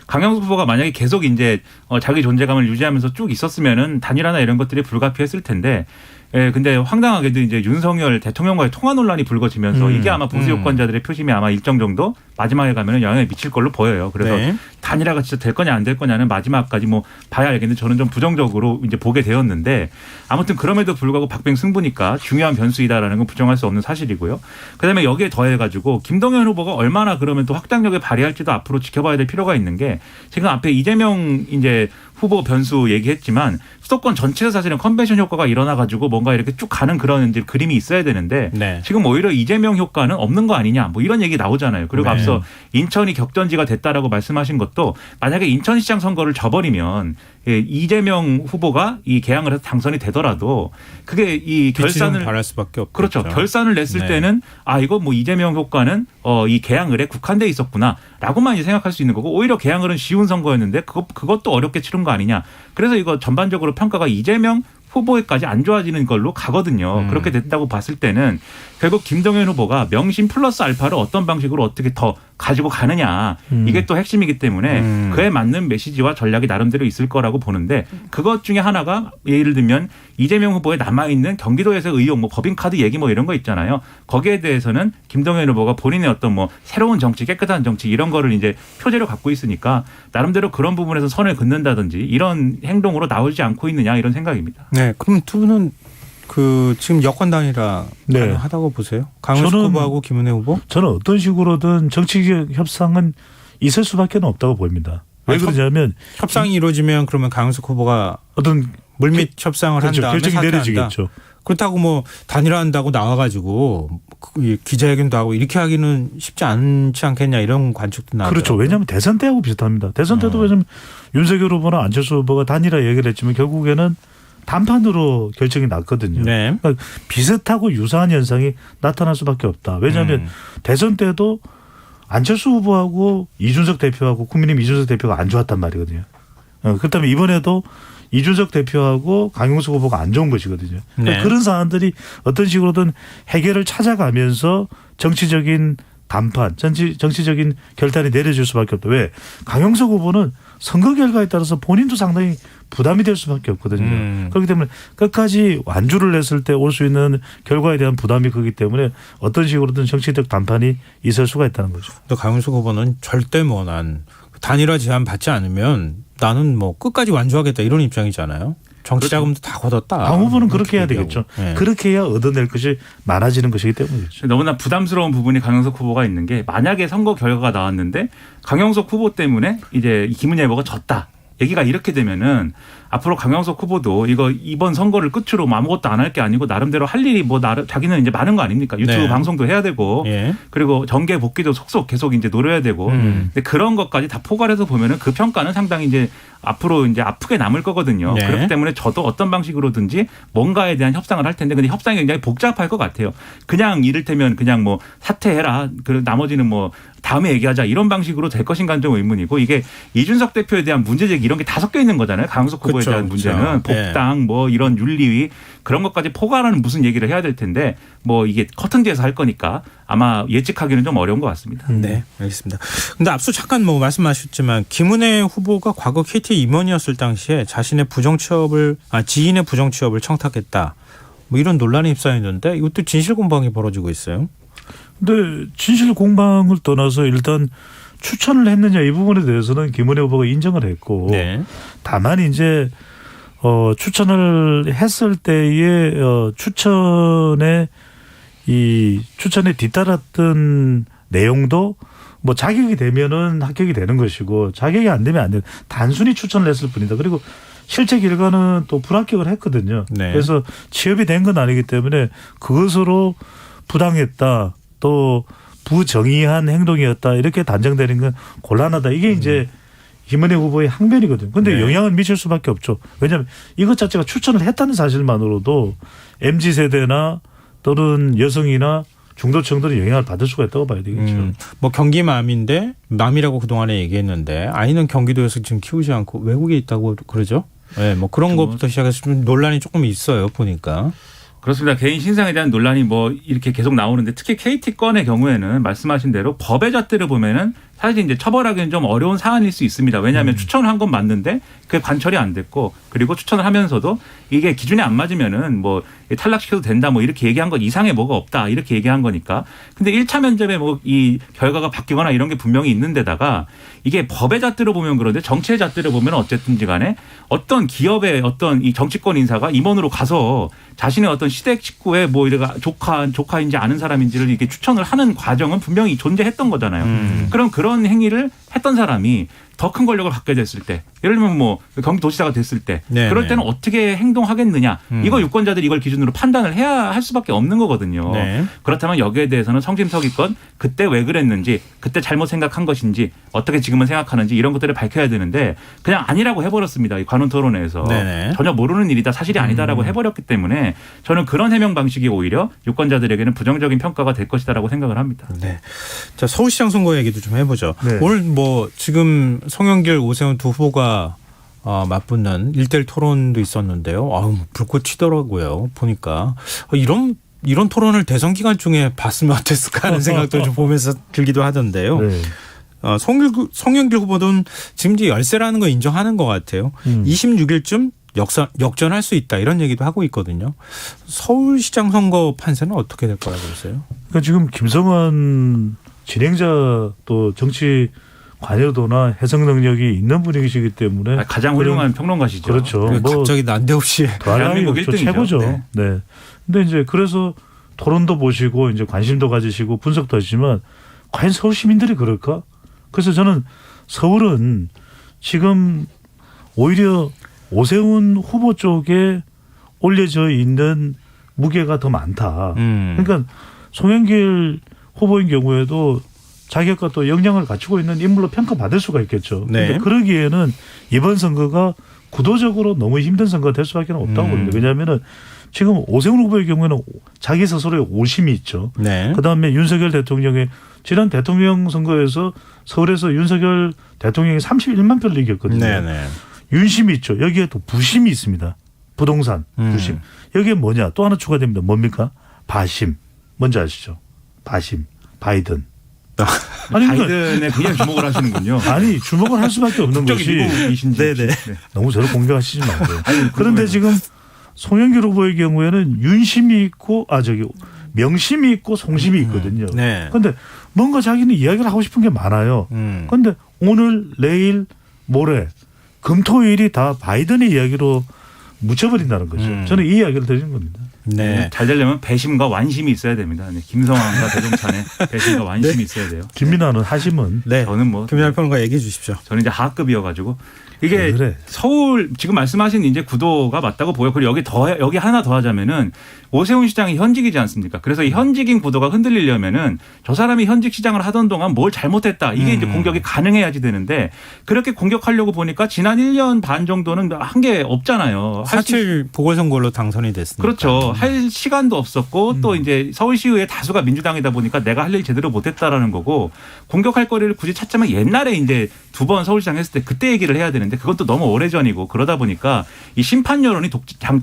강용석 후보가 만약에 계속 이제 자기 존재감을 유지하면서 쭉 있었으면은 단일화나 이런 것들이 불가피했을 텐데, 근데 황당하게도 이제 윤석열 대통령과의 통화 논란이 불거지면서 이게 아마 보수 유권자들의 표심이 아마 일정 정도 마지막에 가면은 영향을 미칠 걸로 보여요. 그래서 네. 단일화가 진짜 될 거냐 안 될 거냐는 마지막까지 뭐 봐야 알겠는데 저는 좀 부정적으로 이제 보게 되었는데 아무튼 그럼에도 불구하고 박빙 승부니까 중요한 변수이다라는 건 부정할 수 없는 사실이고요. 그다음에 여기에 더해가지고 김동연 후보가 얼마나 그러면 또 확장력을 발휘할지도 앞으로 지켜봐야 될 필요가 있는 게 지금 앞에 이재명 이제 후보 변수 얘기했지만 수도권 전체에서 사실은 컨벤션 효과가 일어나가지고 뭔가 이렇게 쭉 가는 그런 이제 그림이 있어야 되는데 네. 지금 오히려 이재명 효과는 없는 거 아니냐 뭐 이런 얘기 나오잖아요. 그리고 네. 앞서 인천이 격전지가 됐다라고 말씀하신 것도 만약에 인천시장 선거를 져버리면 이재명 후보가 이 개항을 해서 당선이 되더라도 그게 이 결산을 바랄 수밖에 없죠. 그렇죠. 결산을 냈을 네. 때는 이거 뭐 이재명 효과는 이 개항을에 국한돼 있었구나라고만 이제 생각할 수 있는 거고 오히려 개항을은 쉬운 선거였는데 그것도 어렵게 치른 거 아니냐. 그래서 이거 전반적으로 평가가 이재명 후보에까지 안 좋아지는 걸로 가거든요. 그렇게 됐다고 봤을 때는 결국 김동연 후보가 명심 플러스 알파를 어떤 방식으로 어떻게 더 가지고 가느냐 이게 또 핵심이기 때문에 그에 맞는 메시지와 전략이 나름대로 있을 거라고 보는데 그것 중에 하나가 예를 들면 이재명 후보에 남아있는 경기도에서 의혹 뭐 법인카드 얘기 뭐 이런 거 있잖아요. 거기에 대해서는 김동연 후보가 본인의 어떤 뭐 새로운 정치 깨끗한 정치 이런 거를 이제 표제로 갖고 있으니까 나름대로 그런 부분에서 선을 긋는다든지 이런 행동으로 나오지 않고 있느냐 이런 생각입니다. 네. 그럼 두 분은 지금 여권 단일화 네. 가능하다고 보세요? 강용석 후보하고 김은혜 후보? 저는 어떤 식으로든 정치적 협상은 있을 수밖에 없다고 보입니다. 왜 그러냐면 협상이 이루어지면 그러면 강용석 후보가 어떤 물밑 협상을 한 그렇죠. 다음에 결정이 사퇴한다. 내려지겠죠. 그렇다고 뭐 단일화한다고 나와가지고 기자회견도 하고 이렇게 하기는 쉽지 않지 않겠냐 이런 관측도 나오죠. 그렇죠. 왜냐하면 대선 때하고 비슷합니다. 대선 때도 왜냐하면 윤석열 후보나 안철수 후보가 단일화 얘기를 했지만 결국에는 단판으로 결정이 났거든요. 네. 그러니까 비슷하고 유사한 현상이 나타날 수밖에 없다. 왜냐하면 대선 때도 안철수 후보하고 이준석 대표하고 국민의힘 이준석 대표가 안 좋았단 말이거든요. 그렇다면 이번에도 이준석 대표하고 강용석 후보가 안 좋은 것이거든요. 그러니까 네. 그런 사안들이 어떤 식으로든 해결을 찾아가면서 정치적인 단판, 정치적인 결단이 내려질 수밖에 없다. 왜? 강용석 후보는 선거 결과에 따라서 본인도 상당히 부담이 될 수밖에 없거든요. 그렇기 때문에 끝까지 완주를 냈을 때 올 수 있는 결과에 대한 부담이 크기 때문에 어떤 식으로든 정치적 단판이 있을 수가 있다는 거죠. 또 강용석 후보는 절대 뭐 난 단일화 제안 받지 않으면 나는 뭐 끝까지 완주하겠다 이런 입장이잖아요. 정치 자금도 다 걷었다. 강 후보는 그렇게 해야 얘기하고. 되겠죠. 네. 그렇게 해야 얻어낼 것이 많아지는 것이기 때문이죠. 너무나 부담스러운 부분이 강용석 후보가 있는 게 만약에 선거 결과가 나왔는데 강용석 후보 때문에 이제 김은혜 후보가 졌다. 얘기가 이렇게 되면은 앞으로 강용석 후보도 이번 선거를 끝으로 아무것도 안 할 게 아니고 나름대로 할 일이 뭐 자기는 이제 많은 거 아닙니까? 유튜브 네. 방송도 해야 되고 예. 그리고 정계 복귀도 속속 계속 이제 노려야 되고 근데 그런 것까지 다 포괄해서 보면은 그 평가는 상당히 이제 앞으로 이제 아프게 남을 거거든요. 네. 그렇기 때문에 저도 어떤 방식으로든지 뭔가에 대한 협상을 할 텐데 근데 협상이 굉장히 복잡할 것 같아요. 그냥 이를테면 그냥 뭐 사퇴해라. 그리고 나머지는 뭐 다음에 얘기하자 이런 방식으로 될 것인가는 좀 의문이고 이게 이준석 대표에 대한 문제제기 이런 게 다 섞여 있는 거잖아요. 강용석 후보에 그렇죠, 대한 그렇죠. 문제는 복당 뭐 이런 윤리위 그런 것까지 포괄하는 무슨 얘기를 해야 될 텐데 뭐 이게 커튼 뒤에서 할 거니까 아마 예측하기는 좀 어려운 것 같습니다. 네, 알겠습니다. 근데 앞서 잠깐 뭐 말씀하셨지만 김은혜 후보가 과거 KT 임원이었을 당시에 자신의 지인의 부정 취업을 청탁했다. 뭐 이런 논란에 휩싸였는데 이것도 진실 공방이 벌어지고 있어요. 근데 진실 공방을 떠나서 일단 추천을 했느냐 이 부분에 대해서는 김은혜 후보가 인정을 했고 네. 다만 이제 추천을 했을 때의 추천에 뒤따랐던 내용도 뭐 자격이 되면은 합격이 되는 것이고 자격이 안 되면 안 되는 단순히 추천을 했을 뿐이다. 그리고 실제 결과는 또 불합격을 했거든요. 네. 그래서 취업이 된 건 아니기 때문에 그것으로 부당했다 또 부정의한 행동이었다 이렇게 단정되는 건 곤란하다. 이게 이제 김은혜 후보의 항변이거든요. 그런데 네. 영향을 미칠 수밖에 없죠. 왜냐하면 이것 자체가 추천을 했다는 사실만으로도 MZ세대나 또는 여성이나 중도층들은 영향을 받을 수가 있다고 봐야 되겠죠. 뭐 경기맘인데 맘이라고 그동안에 얘기했는데 아이는 경기도에서 지금 키우지 않고 외국에 있다고 그러죠. 네, 뭐 그런 것부터 시작해서 좀 논란이 조금 있어요 보니까. 그렇습니다. 개인 신상에 대한 논란이 뭐 이렇게 계속 나오는데 특히 KT 건의 경우에는 말씀하신 대로 법의 잣대를 보면은 사실 이제 처벌하기는 좀 어려운 사안일 수 있습니다. 왜냐하면 추천을 한 건 맞는데 그게 관철이 안 됐고 그리고 추천을 하면서도 이게 기준에 안 맞으면은 뭐 탈락시켜도 된다 뭐 이렇게 얘기한 것 이상의 뭐가 없다 이렇게 얘기한 거니까. 근데 1차 면접에 뭐 이 결과가 바뀌거나 이런 게 분명히 있는 데다가 이게 법의 잣대로 보면 그런데 정치의 잣대로 보면 어쨌든지 간에 어떤 기업의 어떤 이 정치권 인사가 임원으로 가서 자신의 어떤 시댁 식구의 뭐 이래가 조카인지 아는 사람인지를 이렇게 추천을 하는 과정은 분명히 존재했던 거잖아요. 그런 행위를 했던 사람이 더 큰 권력을 갖게 됐을 때 예를 들면 뭐 경기도지사가 됐을 때 네, 그럴 네. 때는 어떻게 행동하겠느냐 이거 유권자들이 이걸 기준으로 판단을 해야 할 수밖에 없는 거거든요. 네. 그렇다면 여기에 대해서는 성심성의껏 그때 왜 그랬는지 그때 잘못 생각한 것인지 어떻게 지금은 생각하는지 이런 것들을 밝혀야 되는데 그냥 아니라고 해버렸습니다. 이 관훈 토론회에서 네네. 전혀 모르는 일이다 사실이 아니다라고 해버렸기 때문에 저는 그런 해명 방식이 오히려 유권자들에게는 부정적인 평가가 될 것이다라고 생각을 합니다. 네. 자, 서울시장 선거 얘기도 좀 해보죠. 네. 오늘 뭐 지금 송영길, 오세훈 두 후보가 맞붙는 1대1 토론도 있었는데요. 아우, 불꽃 튀더라고요. 보니까 이런 토론을 대선 기간 중에 봤으면 어땠을까 하는 생각도 좀 보면서 들기도 하던데요. 네. 송영길 후보는 지금 이제 열세라는 거 인정하는 것 같아요. 26일쯤 역전할 수 있다 이런 얘기도 하고 있거든요. 서울시장 선거 판세는 어떻게 될 거라고 보세요? 그러니까 지금 김성환 진행자 또 정치 관여도나 해석 능력이 있는 분이시기 때문에 가장 훌륭한 평론가시죠. 그렇죠. 네. 뭐 갑자기 난데없이 대한민국 대한민국 1등이죠. 최고죠. 네. 네. 근데 이제 그래서 토론도 보시고 이제 관심도 가지시고 분석도 하시지만 과연 서울 시민들이 그럴까? 그래서 저는 서울은 지금 오히려 오세훈 후보 쪽에 올려져 있는 무게가 더 많다. 그러니까 송영길 후보인 경우에도 자격과 또 역량을 갖추고 있는 인물로 평가받을 수가 있겠죠. 네. 그런데 그러기에는 이번 선거가 구도적으로 너무 힘든 선거가 될 수밖에 없다고 봅니다. 왜냐하면 지금 오세훈 후보의 경우에는 자기 스스로의 오심이 있죠. 네. 그다음에 윤석열 대통령의 지난 대통령 선거에서 서울에서 윤석열 대통령이 31만 표를 이겼거든요. 네네. 윤심이 있죠. 여기에 또 부심이 있습니다. 부동산 부심. 여기에 뭐냐 또 하나 추가됩니다. 뭡니까? 바심. 뭔지 아시죠? 바심. 바이든. 아니, 바이든에 그냥 주목을 하시는군요. 아니 주목을 할 수밖에 없는 국적이 것이 미국이신지. 네네. 너무 저를 공격하시지 마세요. 아니, 그런데 궁금해요. 지금 송영길 후보의 경우에는 윤심이 있고 명심이 있고 송심이 있거든요. 네. 그런데 뭔가 자기는 이야기를 하고 싶은 게 많아요. 그런데 오늘 내일 모레 금토일이 다 바이든의 이야기로 묻혀버린다는 거죠. 저는 이 이야기를 드리는 겁니다. 네. 잘 되려면 배심과 완심이 있어야 됩니다. 네. 김성환과 대종찬의 배심과 완심이 있어야 돼요. 김민아는 하심은 네. 저는 뭐 김민하 평론가 얘기해 주십시오. 저는 이제 하급이어가지고 이게 왜 그래? 서울 지금 말씀하신 이제 구도가 맞다고 보여. 그리고 여기 하나 더 하자면은 오세훈 시장이 현직이지 않습니까? 그래서 이 현직인 구도가 흔들리려면은 저 사람이 현직 시장을 하던 동안 뭘 잘못했다. 이게 이제 공격이 가능해야지 되는데 그렇게 공격하려고 보니까 지난 1년 반 정도는 한 게 없잖아요. 4.7 보궐선거로 당선이 됐습니다. 그렇죠. 할 시간도 없었고 또 이제 서울시의회 다수가 민주당이다 보니까 내가 할 일 제대로 못했다라는 거고 공격할 거리를 굳이 찾자면 옛날에 이제 두 번 서울시장 했을 때 그때 얘기를 해야 되는데 그것도 너무 오래전이고 그러다 보니까 이 심판 여론이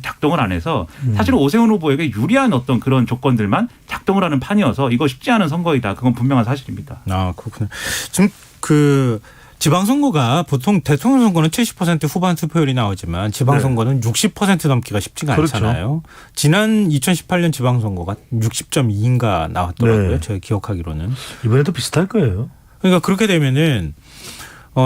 작동을 안 해서 사실 오세훈 후보에게 유리한 어떤 그런 조건들만 작동을 하는 판이어서 이거 쉽지 않은 선거이다. 그건 분명한 사실입니다. 아, 그렇군요. 지금 지방선거가 보통 대통령 선거는 70% 후반 투표율이 나오지만 지방선거는 60% 넘기가 쉽지가 그렇죠. 않잖아요. 지난 2018년 지방선거가 60.2인가 나왔더라고요. 네. 제가 기억하기로는. 이번에도 비슷할 거예요. 그러니까 그렇게 되면은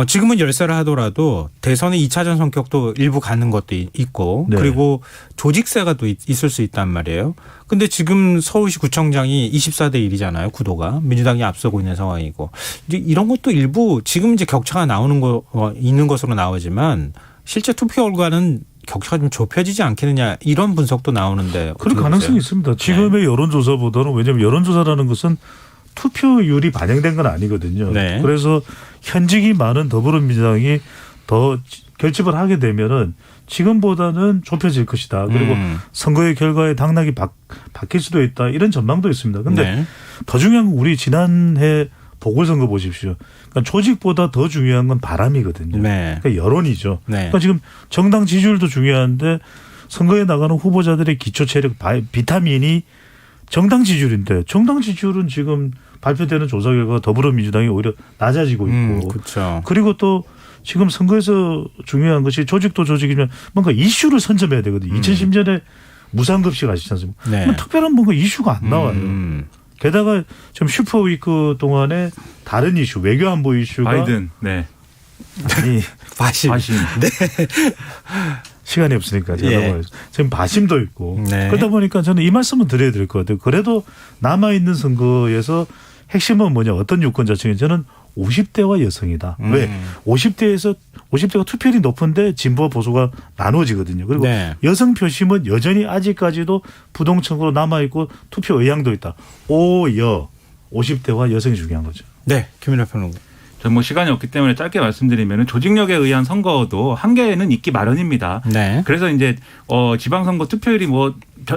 지금은 열세를 하더라도 대선의 2차전 성격도 일부 갖는 것도 있고 네. 그리고 조직세가 또 있을 수 있단 말이에요. 근데 지금 서울시 구청장이 24대 1이잖아요. 구도가. 민주당이 앞서고 있는 상황이고. 이제 이런 것도 일부 지금 이제 격차가 나오는 있는 것으로 나오지만 실제 투표 결과는 격차가 좀 좁혀지지 않겠느냐 이런 분석도 나오는데 그런 어떻게 가능성이 보세요? 있습니다. 지금의 여론조사보다는 왜냐하면 여론조사라는 것은 투표율이 반영된 건 아니거든요. 네. 그래서 현직이 많은 더불어민주당이 더 결집을 하게 되면은 지금보다는 좁혀질 것이다. 그리고 선거의 결과에 당락이 바뀔 수도 있다. 이런 전망도 있습니다. 그런데 네. 더 중요한 건 우리 지난해 보궐선거 보십시오. 그러니까 조직보다 더 중요한 건 바람이거든요. 네. 그러니까 여론이죠. 네. 그러니까 지금 정당 지지율도 중요한데 선거에 나가는 후보자들의 기초 체력 비타민이 정당 지지율인데 정당 지지율은 지금 발표되는 조사 결과 더불어민주당이 오히려 낮아지고 있고 그렇죠. 그리고 또 지금 선거에서 중요한 것이 조직도 조직이면 뭔가 이슈를 선점해야 되거든요. 2010년에 무상급식 아시지 않습니까? 네. 특별한 뭔가 이슈가 안 나와요. 게다가 지금 슈퍼위크 동안에 다른 이슈, 외교안보 이슈가 바이든, 네. 아니 바심. 네. 시간이 없으니까 제가 예. 넘어가겠습니다. 지금 바심도 있고 네. 그러다 보니까 저는 이 말씀은 드려야 될 것 같아요. 그래도 남아있는 선거에서 핵심은 뭐냐 어떤 유권자층이 저는 50대와 여성이다. 왜? 50대가 투표율이 높은데 진보와 보수가 나눠지거든요. 그리고 네. 여성 표심은 여전히 아직까지도 부동층으로 남아있고 투표 의향도 있다. 오여 50대와 여성이 중요한 거죠. 네. 김민하 평론가. 전 뭐 시간이 없기 때문에 짧게 말씀드리면 조직력에 의한 선거도 한계는 있기 마련입니다. 네. 그래서 이제 지방선거 투표율이 뭐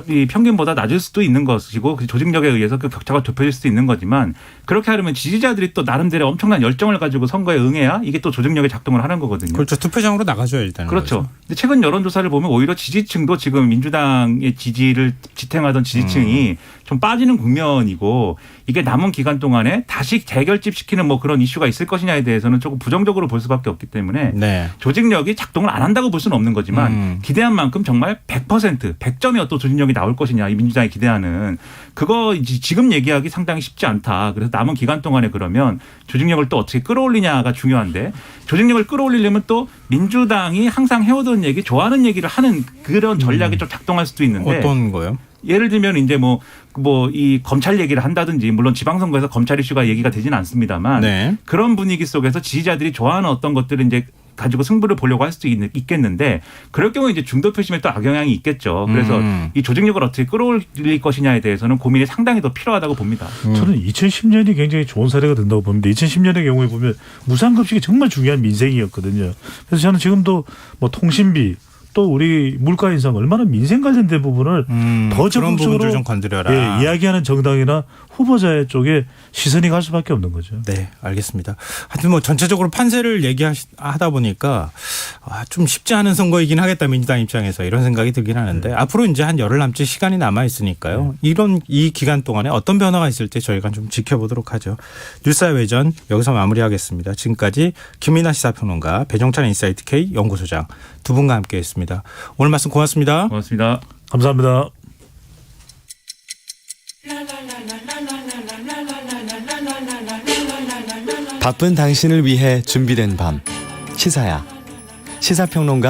이 평균보다 낮을 수도 있는 것이고 그 조직력에 의해서 그 격차가 좁혀질 수도 있는 거지만 그렇게 하려면 지지자들이 또 나름대로 엄청난 열정을 가지고 선거에 응해야 이게 또 조직력이 작동을 하는 거거든요. 그렇죠. 투표장으로 나가죠 일단. 그렇죠. 근데 최근 여론조사를 보면 오히려 지지층도 지금 민주당의 지지를 지탱하던 지지층이 좀 빠지는 국면이고 이게 남은 기간 동안에 다시 재결집시키는 뭐 그런 이슈가 있을 것이냐에 대해서는 조금 부정적으로 볼 수밖에 없기 때문에 네. 조직력이 작동을 안 한다고 볼 수는 없는 거지만 기대한 만큼 정말 100% 100점의 어떤 조직력이 나올 것이냐 이 민주당이 기대하는 그거 이제 지금 얘기하기 상당히 쉽지 않다. 그래서 남은 기간 동안에 그러면 조직력을 또 어떻게 끌어올리냐가 중요한데 조직력을 끌어올리려면 또 민주당이 항상 해오던 얘기 좋아하는 얘기를 하는 그런 전략이 좀 작동할 수도 있는데 어떤 거요? 예를 들면 이제 뭐 이 검찰 얘기를 한다든지 물론 지방선거에서 검찰 이슈가 얘기가 되지는 않습니다만 네. 그런 분위기 속에서 지지자들이 좋아하는 어떤 것들을 이제 가지고 승부를 보려고 할 수도 있겠는데 그럴 경우에 이제 중도 표심에 또 악영향이 있겠죠. 그래서 이 조직력을 어떻게 끌어올릴 것이냐에 대해서는 고민이 상당히 더 필요하다고 봅니다. 저는 2010년이 굉장히 좋은 사례가 된다고 봅니다. 2010년의 경우에 보면 무상급식이 정말 중요한 민생이었거든요. 그래서 저는 지금도 뭐 통신비 또 우리 물가 인상 얼마나 민생 관련된 부분을 더 그런 적극적으로 부분들 좀 건드려라. 예, 이야기하는 정당이나 후보자 쪽에 시선이 갈 수밖에 없는 거죠. 네, 알겠습니다. 하여튼 뭐 전체적으로 판세를 얘기하다 보니까 좀 쉽지 않은 선거이긴 하겠다 민주당 입장에서 이런 생각이 들긴 하는데 앞으로 이제 한 열흘 남짓 시간이 남아 있으니까요. 이 기간 동안에 어떤 변화가 있을지 저희가 좀 지켜보도록 하죠. 뉴스의 외전 여기서 마무리하겠습니다. 지금까지 김민하 시사평론가 배종찬 인사이트 K 연구소장 두 분과 함께했습니다. 오늘 말씀 고맙습니다. 고맙습니다. 감사합니다. 바쁜 당신을 위해 준비된 밤 시사야 시사평론가